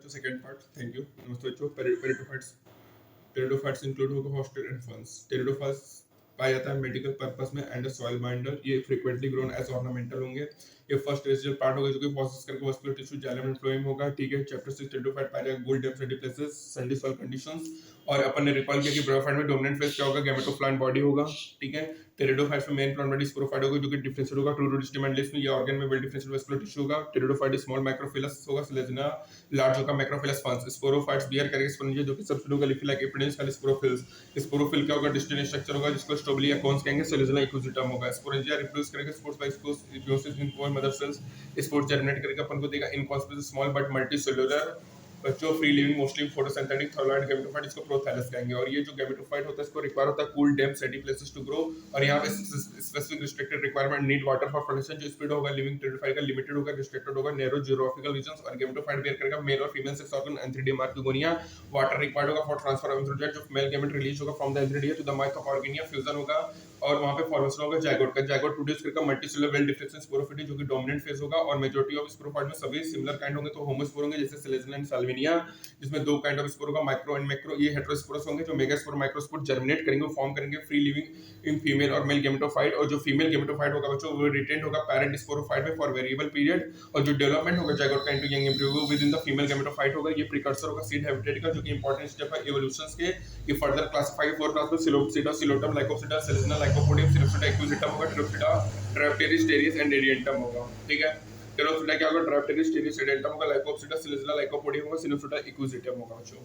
बच्चों second part. Thank you. नमस्ते बच्चों। पेरिडोफाइट्स टेरिडोफाइट्स इंक्लूड होगा हॉस्टेड एंड फंस। टेरिडोफाइट्स पाया जाता है मेडिकल पर्पस में एंड सॉइल बाइंडर। ये फ्रीक्वेंटली ग्रोन एज ऑर्नामेंटल होंगे। ये फर्स्ट रेसिडुअल पार्ट होगा जो कि प्रोसेस करके vascular tissue xylem and phloem होगा। ठीक है। चैप्टर 6 टेरिडोफाइट पाया जाएगा gold depth Sandy places Sandy soil conditions. और अपन ने रिकॉल किया कि ब्रायोफाइट में डोमिनेंट फेस क्या होगा, गैमेटोप्लांट बॉडी होगा। ठीक है। टेरिडोफाइट्स में मेन प्लांट बॉडी स्पोरोफाइट होगा जो कि डिफरेंशिएट होगा to root stem and leaves में। ये ऑर्गन में वेल डिफरेंशिएट वस्कुलर टिश्यू होगा। टेरिडोफाइट स्मॉल माइक्रोफिलस होगा। सिलेजना लार्ज होगा मैक्रोफिलस फंस। स्पोरोफाइट्स बियर करेंगे स्पोरेंजिया जो कि सबसे होगा लिफी लाइक एपिडेंस का स्पोरोफिल्स। स्पोरोफिल क्या होगा, डिस्टेंट स्ट्रक्चर होगा जिसको स्ट्रोबली या कोन्स कहेंगे। सेलुलर इक्विजिटम होगा। स्पोरेंजिया रिप्रोड्यूस करेगा spores by spores in four mother cells. Spores germinate करेगा अपन को देगा inconspicuous small but multicellular बच्चों free living mostly photosynthetic thalloid gametophyte, इसको प्रोथैलस कहेंगे। और ये जो गैमेटोफाइट होता है इसको रिक्वायर होता है cool damp sandy places to grow. और यहाँ पे specific restricted requirement need water for formation. जो स्पीड होगा लिविंग टेरिडोफाइट का लिमिटेड होगा, रिस्ट्रिक्टेड होगा, नैरो जियोग्राफिकल रीजंस। और गैमेटोफाइट बेयर करेगा मेल और female sex organ antheridium archegonia. Water required होगा फॉर ट्रांसफर ऑफ एंथ्रोजाइट जो मेल गैमेट रिलीज होगा from the antheridia to the mouth of archegonia. Fusion होगा और वहां पे फॉर्मेशन होगा जाइगोट का। जाइगोट प्रोड्यूस करेगा मल्टीसेलुलर वेल डिफरेंशिएटेड स्पोरोफिटी जो कि डोमिनेंट फेज होगा। और मेजॉरिटी ऑफ स्पोरोफाइट में सभी सिमिलर काइंड होंगे, तो होमोस्पोर होंगे जैसे सेलेजना एंड साल्विनिया, जिसमें दो काइंड ऑफ स्पोर होगा, माइक्रो एंड मैक्रो। ये हेटेरोस्पोरस होंगे जो मेगास्पोर माइक्रोस्पोर जर्मिनेट करेंगे, फॉर्म करेंगे फ्री लिविंग इन फीमेल और मेल गैमेटोफाइट। और जो फीमेल गैमेटोफाइट होगा बच्चों वो रिटेन होगा पैरेंट स्पोरोफाइट में फॉर वेरिएबल पीरियड। और जो डेवलपमेंट होगा जाइगोट का into young embryo with in the female gametophyte होगा। ये प्रीकर्सर होगा सीड हैबिटेट का जो कि इंपॉर्टेंट स्टेप है इवोल्यूशन के। ये फर्दर क्लासिफाई फोर क्लास में psilopsida, Psilotum, Lycopsida, सेलेजना, lycopodium, psilopsida, एक्विजिटम होगा, टेरोप्सिडा, ड्रायोप्टेरिस, टेरिस एंड रेडिएंटम होगा। ठीक है। टेरोप्सिडा क्या होगा, ड्रायोप्टेरिस, टेरिस, रेडिएंटम होगा, लाइकोप्सिडा, सेलेजना, लाइकोपोडियम होगा, सिलोप्सिडा, एक्विजिटम होगा बच्चों।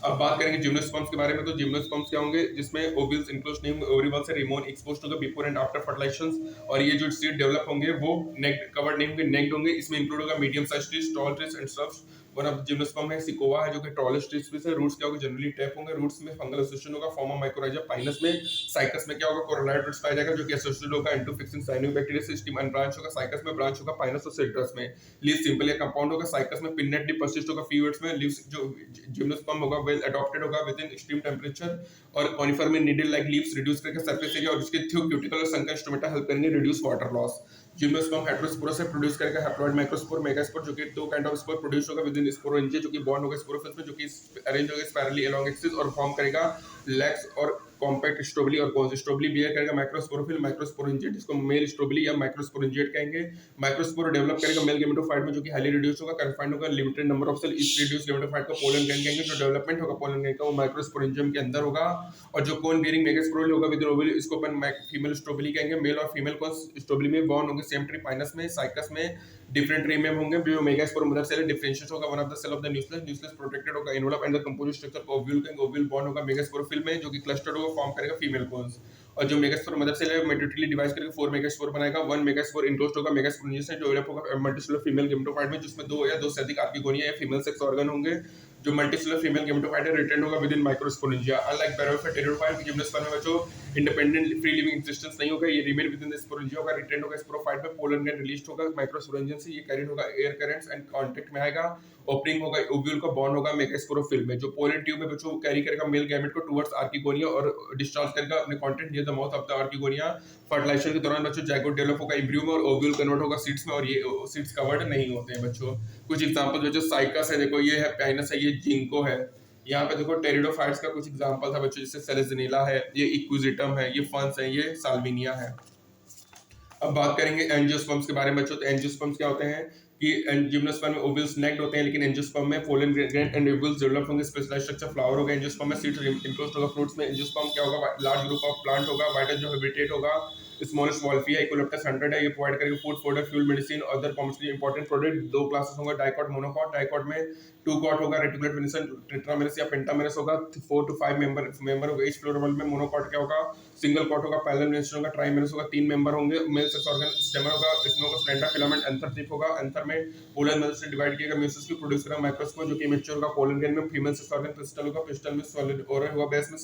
अब बात करेंगे जिम्नोस्पर्म्स के बारे में। तो जिम्नोस्पर्म्स क्या होंगे, जिसमें ओव्यूल्स इंक्लोज्ड नहीं होंगे, ओवरीबॉल से रिमोन एक्सपोज्ड होगा बिफोर एंड आफ्टर फर्टिलाइजेशन। और ये जो सीड डेवलप होंगे वो नेक्ड कवर्ड नहीं होंगे, नेक्ड होंगे। इसमें इंक्लूड होगा medium size trees, tall trees and shrubs. One of gymnosperm है सिकोवा है जो कि टॉलेस्ट ट्रीज में से। रूट्स क्या होगा, जनरली टैप होंगे। रूट्स में फंगल एसोसिएशन होगा फॉर्म ऑफ माइकोराइजा पाइनस में। साइकस में क्या होगा, कोरोनाइड रूट्स पाया जाएगा जो कि एसोसिएटेड होगा एंटोफिक्सिन साइनोबैक्टीरिया से। स्टिम अनब्रांच होगा साइकस में, ब्रांच होगा पाइनस और सिट्रस में। लीव्स सिंपल या कंपाउंड होगा साइकस में। पिन्नेट डी पर्सिस्ट होगा फ्यू ईयर्स में। लीव्स जो जिम्नोस्पर्म होगा वेल अडॉप्टेड होगा विद इन एक्सट्रीम टेंपरेचर। और कॉनिफर में नीडल लाइक लीव्स रिड्यूस करके सरफेस एरिया और इसके थ्रू क्यूटिकल और संकन स्टोमेटा हेल्प करेंगे reduce water loss. Gymnosperm heterosporous से प्रोड्यूस करेगा हैप्लॉइड माइक्रोस्पोर, मेगास्पोर जो कि दो काइंड ऑफ स्पोर प्रोड्यूस होगा विद इन स्पोरेंजिया जो कि बॉन्ड होगा स्पोरोफिल्स में जो कि अरेंज होगा स्पाइरली अलोंग एक्सिस और फॉर्म करेगा लेग्स और कॉम्पैक्ट स्ट्रोबली और कोन्स। स्ट्रोबली बियर करेगा माइक्रोस्पोरोफिल, माइक्रोस्पोरेंजिएट जिसको मेल स्ट्रोबली या माइक्रोस्पोरेंजिएट कहेंगे। माइक्रोस्पोर डेवलप करेगा मेल गैमेटोफाइट में जो कि हाईली रिड्यूस होगा, कन्फाइंड होगा, लिमिटेड नंबर ऑफ सेल। इस रिड्यूस गैमेटोफाइट को पोलन ग्रैंड कहेंगे। जो डेवलपमेंट होगा पोलन ग्रैंड का वो माइक्रोस्पोरेंजियम के अंदर होगा। और जो कोन बियरिंग मेगास्पोरल होगा विद ओवरी इसको अपन फीमेल स्ट्रोबली कहेंगे। मेल और फीमेल कोन्स स्ट्रोबली में बॉर्न होंगे सेम ट्री पाइनस में। साइकस में डिफरेंट ट्री में होंगे। जो मेगास्पोर मदर सेल डिफरेंशिएट होगा one of the cell of the nucleus. Nucleus protected होगा envelope and the composite structure को ओव्यूल कहेंगे। ओव्यूल बॉर्न होगा मेगास्पोरोफिल में जो कि क्लस्टर्ड होगा फॉर्म करेगा फीमेल कोन्स। और जो मेगास्पोर मदर सेल है मेटोटिली डिवाइड करके 4 मेगास्पोर बनाएगा। 1 मेगास्पोर इनक्लोज्ड होगा मेगास्पोरेंजिया से जो डेवलप होगा मल्टीसेलुलर फीमेल गैमेटोफाइट में जिसमें दो या दो से अधिक आर्किगोनिया या फीमेल सेक्स ऑर्गन होंगे। जो मल्टीसेलुलर फीमेल गैमेटोफाइट है रिटेन होगा within microsporangia. Unlike bryophyte pteridophyte की जिम्नोस्पर्म में बच्चों इंडिपेंडेंट फ्री लिविंग एग्जिस्टेंस नहीं होगा, ये remain within the sporangia होगा, रिटेन होगा स्पोरोफाइट में। पोलन ग्रैंड रिलीज्ड होगा माइक्रोस्पोरेंजियन से। ये कैरिड होगा एयर करंट्स एंड कांटेक्ट में आएगा। ओपनिंग होगा ओव्यूल का, बॉन्ड होगा मेगास्पोरोफिल में। जो पोलन ट्यूब में बच्चों कैरी करेगा मेल गैमेट को टुवर्ड्स आर्किगोनिया और डिस्चार्ज करेगा अपने content near the mouth of the archegonia. Fertilisation के दौरान बच्चों जाइगोट डेवलप होगा एम्ब्रियो में और ओव्यूल कन्वर्ट होगा सीड्स में। और ये सीड्स कवर्ड नहीं होते हैं बच्चों। कुछ एग्जांपल बच्चों साइकस है, देखो ये है पाइनस है, ये जिंको है। यहाँ पे देखो टेरिडोफाइट्स का कुछ एग्जांपल था बच्चों, जैसे सेलेजिनेला है, ये इक्विजिटम है, ये फंस है, ये साल्विनिया है। अब बात करेंगे एंजियोस्पर्म्स के बारे में बच्चों। तो एंजियोस्पर्म्स क्या होते हैं कि जिम्नोस्पर्म में ओवल्स नेक्ड होते हैं लेकिन एंजियोस्पर्म में pollen grand and vowels develop होंगे। स्पेशलाइज्ड स्ट्रक्चर फ्लावर होगा। एंजियोस्पर्म में सीड्स इनक्लोज्ड होगा फ्रूट्स में। एंजियोस्पर्म क्या होगा, लार्ज ग्रुप ऑफ प्लांट होगा। वाइटल जो हैबिटेट होगा स्मॉलेस्ट वॉल्फिया इकोलेप्टस 100 है। ये प्रोवाइड करेगा food fodder fuel medicine other commercially important product. दो क्लासेस होगा डाइकॉट मोनोकॉट। डाइकॉट में 2 कॉट होगा रेटिकुलेट वेनिसन टेट्रामेरस या पेंटामेरस होगा। 4 to 5 मेंबर होगा ईच फ्लोरल में। मोनोकॉट क्या होगा, सिंगल कॉट होगा। पैरेलल वेनिसन होगा। ट्राइमेरस होगा, 3 मेंबर होंगे। मेल सेक्स ऑर्गन स्टेमर होगा, इसमें होगा स्प्लेंडा फिलामेंट। एंथर टिप होगा, एंथर में पोलन मदर से डिवाइड किएगा म्यूसिस की प्रोड्यूस करेगा माइक्रोस्पोर जो कि इमेच्योर होगा। पोलन ग्रैंड में फीमेल सेक्स ऑर्गन पिस्टल होगा। पिस्टल में सॉलिड ओरल होगा। बेस में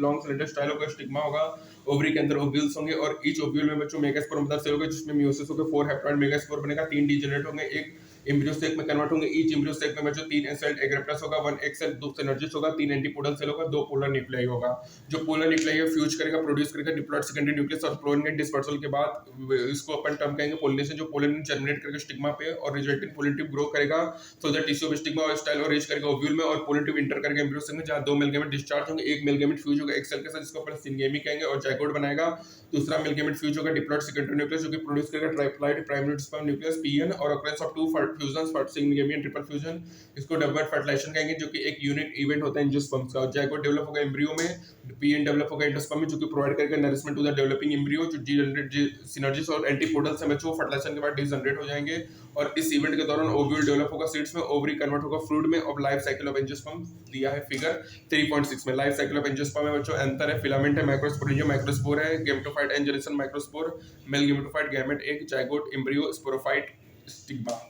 लॉन्ग सिलेंडर स्टाइल होगा। स्टिग्मा होगा। ओवरी के अंदर ओव्यूल्स होंगे और ईच ओव्यूल में बच्चों मेगास्पोर मदर सेल होगा जिसमें म्यूसिस होगा। 4 हैप्लॉइड मेगास्पोर बनेगा। 3 डीजेनरेट होंगे, एक एम्ब्रियो सेक में कन्वर्ट होंगे। ईच एम्ब्रियो सेक में बच्चों 3 सेल एग्रेप्टस होगा, 1 एग सेल, 2 सिनर्जिस होगा, 3 एंटीपोडल सेल होगा, 2 पोलर न्यूक्लियाई होगा। जो पोलर न्यूक्लियाई है फ्यूज करेगा, प्रोड्यूस करेगा डिप्लॉइड सेकेंडरी न्यूक्लियस और पोलन डिस्पर्सल के बाद इसको अपन टर्म कहेंगे पोलिनेशन, जो पोलन जर्मिनेट करके स्टिग्मा पे और रिजल्टिंग पोलन ट्यूब ग्रो करेगा so that tissue of stigma और स्टाइल और रीच करेगा ओव्यूल में, और पोलन ट्यूब इंटर करेगा एम्ब्रियो सेक में, जहां 2 मेल गेमेट डिस्चार्ज होंगे। एक मेल गेमेट फ्यूज होगा एक सेल के साथ, जिसको अपन सिंगेमी कहेंगे और जाइगोट बनाएगा। दूसरा मेल गेमेट फ्यूज होगा डिप्लॉइड सेकेंडरी न्यूक्लियस, जो कि प्रोड्यूस करेगा triploid primary sperm nucleus PN, और occurrence of 2 fusion syngamy and triple fusion, इसको डबल फर्टिलाइजेशन कहेंगे, जो कि एक यूनिक इवेंट होता है एंजियोस्पर्म्स का। जाइगोट डेवलप होगा एम्ब्रियो में, पीएन डेवलप होगा एंडोस्पर्म में, जो कि प्रोवाइड करेगा nourishment to the developing embryo, जो सिनर्जिस और एंटीपोडल से बच्चों फर्टिलाइजेशन के बाद डिजनरेट हो जाएंगे। और इस इवेंट के दौरान ओव्यूल डेवलप होगा सीड्स में, ओवरी कन्वर्ट होगा फ्रूट में। और लाइफ साइकिल ऑफ एंजियोस्पर्म दिया है फिगर 3.6 में। लाइफ साइकिल ऑफ एंजियोस्पर्म में बच्चों एंथर है, फिलामेंट है, माइक्रोस्पोरेंजियम माइक्रोस्पोर है, गेमेटोफाइट एंजेलिसन माइक्रोस्पोर, मेल गेमेटोफाइट गैमेट एक, जाइगोट एम्ब्रियो स्पोरोफाइट स्टिग्मा।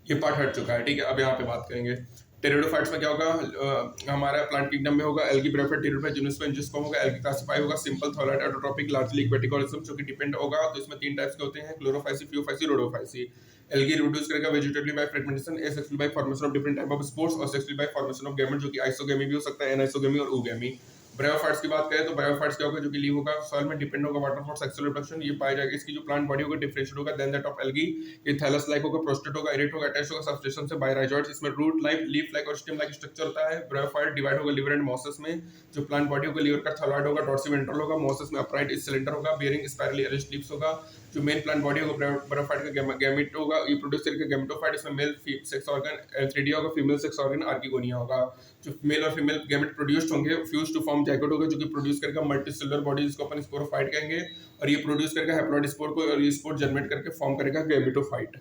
ये पार्ट हट चुका है, ठीक है। अब यहाँ पे बात करेंगे टेरिडोफाइट्स में क्या होगा। हमारा प्लांट किंगडम में होगा algae, bryophyte, pteridophyte, gymnosperm, angiosperm होगा। एल्गी क्लासिफाई होगा simple, thalloid, autotrophic, largely aquatic organism, जो कि डिपेंड होगा। तो इसमें 3 टाइप्स के होते हैं, chlorophyceae, phaeophyceae, rhodophyceae. Algae reproduce करेगा vegetatively by fragmentation, asexually by formation of different type of spores, और sexually by formation of gamete, जो कि आइसोगेमी भी हो सकता है, एनाइसोगेमी और ooगेमी। ब्रायोफाइट्स की बात करें तो ब्रायोफाइट्स क्या होगा, जो कि लीव होगा, सॉइल में डिपेंड होगा, वाटर फॉर सेक्सुअल रिप्रोडक्शन, ये पाया जाएगा। इसकी जो प्लांट बॉडी होगा डिफरेंशिएट होगा देन दैट ऑफ एल्गी। ये थैलस लाइक होगा, प्रोस्टेट होगा, इरेट होगा, अटैच होगा सबस्टेशन से बाय राइजोइड्स। इसमें रूट लाइक, लीफ लाइक और स्टेम लाइक स्ट्रक्चर होता है। ब्रायोफाइट डिवाइड होगा लिवर एंड मॉसेस में। जो प्लांट बॉडी होगा लीवर का थैलॉइड होगा, डॉर्सिवेंट्रल होगा, मॉसेस में अपराइट सिलेंडर होगा, बियरिंग स्पाइरली अरेंज्ड लीव्स होगा। जो मेन प्लांट बॉडी होगा ब्रायोफाइट का गैमेट होगा, ये प्रोड्यूस करेगा गैमेटोफाइट। इसमें मेल सेक्स ऑर्गन एंथ्रिडिया होगा, फीमेल सेक्स ऑर्गन आर्किगोनिया होगा। जो मेल और फीमेल गैमेट प्रोड्यूस्ड होंगे फ्यूज टू फॉर्म जाइगोट होगा, जो कि प्रोड्यूस करेगा मल्टीसेलुलर बॉडी, जिसको अपन स्पोरोफाइट कहेंगे। और ये प्रोड्यूस करेगा हैप्लॉइड स्पोर को, और ये स्पोर जनरेट करके फॉर्म करेगा गैमेटोफाइट।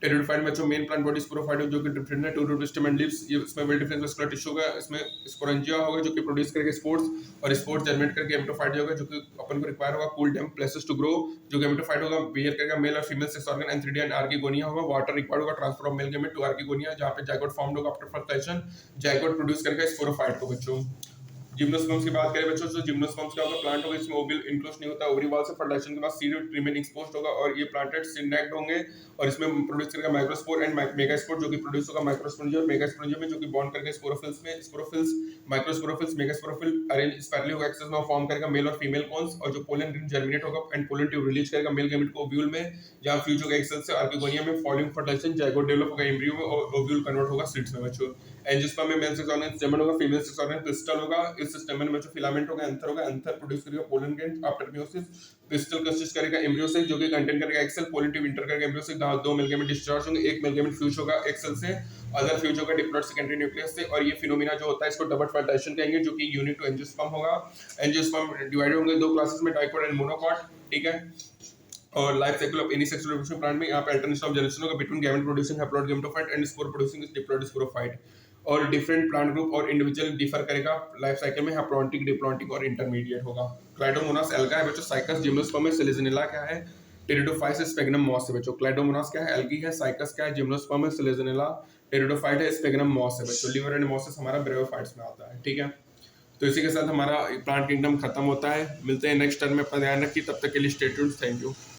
टेरिडोफाइट में जो मेन प्लांट बॉडी स्पोरोफाइट जो कि डिफरेंट है, to root stem and leaves. ये इसमें वेल डिफरेंट वेस्कुलर टिश्यू होगा। इसमें स्पोरेंजिया होगा, जो कि प्रोड्यूस करेगा स्पोर्स, और स्पोर्स जनरेट करके गैमेटोफाइट होगा, जो कि अपन को रिक्वायर होगा cool damp places to grow. जो गैमेटोफाइट होगा बिहेव करेगा मेल और female sex organ antheridia and archegonia होगा। वाटर रिक्वायर्ड होगा transfer of male gamete to archegonia, जहां पे जाइगोट फॉर्म्ड होगा आफ्टर फर्टिलाइजेशन। जाइगोट प्रोड्यूस करेगा स्पोरोफाइट को बच्चों। जिम्नोस्पर्म्स की बात करें बच्चों, तो जिम्नोस्पर्म्स क्या होगा, प्लांट होगा, इसमें ओवल इनक्लोज नहीं होता, ओवरी वॉल से फर्टिलाइजेशन के बाद सीड रिमेन एक्सपोज्ड होगा, और ये प्लांटेड सिनेक्ड होंगे। और इसमें प्रोड्यूस करेगा माइक्रोस्पोर एंड मेगास्पोर, जो कि प्रोड्यूस होगा माइक्रोस्पोरेंजिया और मेगास्पोरेंजिया में, जो कि बॉन्ड करके स्पोरोफिल्स में, sporophylls microsporophylls megasporophyll arrange spirally होगा एक्सेस में, फॉर्म करेगा मेल और फीमेल कॉन्स। और जो पोलन ग्रेन जर्मिनेट होगा एंड पोलन ट्यूब रिलीज करेगा मेल गैमेट को ओव्यूल में, जहां फ्यूज होगा एक्सेल से आर्किगोनिया में, फॉलोइंग फर्टिलाइजेशन जाइगोट डेवलप होगा एम्ब्रियो में, और ओव्यूल कन्वर्ट होगा सीड्स में बच्चों। एंजियोस्पर्म में मेल सेक्स ऑर्गन स्टेमन होगा, फीमेल सेक्स ऑर्गन पिस्टल होगा। इस स्टेमन में बच्चों फिलामेंट होगा, एंथर होगा, एंथर प्रोड्यूस करेगा pollen grain after meiosis. Pistol consist करेगा एम्ब्रियो से, जो कि कंटेन करेगा एक्सेल, पोलन ट्यूब इंटर करेगा एम्ब्रियो से, 2 मेल गैमेट डिस्चार्ज होंगे, एक मेल गैमेट फ्यूज होगा एक्सेल से, अदर फ्यूज होगा डिप्लॉइड सेकेंडरी न्यूक्लियस से। और ये फिनोमिना जो होता है इसको डबल फर्टिलाइजेशन कहेंगे, जो कि यूनिक टू एंजियोस्पर्म होगा। एंजियोस्पर्म डिवाइड होंगे 2 क्लासेस में, डाइकॉट एंड मोनोकॉट, ठीक है। और life cycle of any sexual reproduction plant में यहाँ पे अल्टरनेशन ऑफ जनरेशन होगा between gamete producing haploid gametophyte and spore producing diploid sporophyte. और डिफरेंट प्लांट ग्रुप और इंडिविजुअल डिफर करेगा लाइफ साइकिल में, हैप्लॉन्टिक, डिप्लॉन्टिक और इंटरमीडिएट होगा। क्लाइडोमोनास एल्गा है बच्चों, साइकस, जिम्नोस्पर्म है, सिलेजनेला क्या है, टेरिडोफाइट स्पेगनम मॉस है बच्चों। क्लाइडोमोनास क्या है, एल्गी है, साइकस क्या है, जिम्नोस्पर्म है, सिलेजनेला, टेरिडोफाइट है, स्पेगनम मॉस है बच्चों। लिवर एंड मॉसेस हमारा ब्रायोफाइट्स में आता है, ठीक है। तो इसी के साथ हमारा प्लांट किंगडम खत्म होता है। मिलते हैं नेक्स्ट टर्म में, अपना ध्यान रखिए, तब तक के लिए स्टे ट्यून्ड, थैंक यू।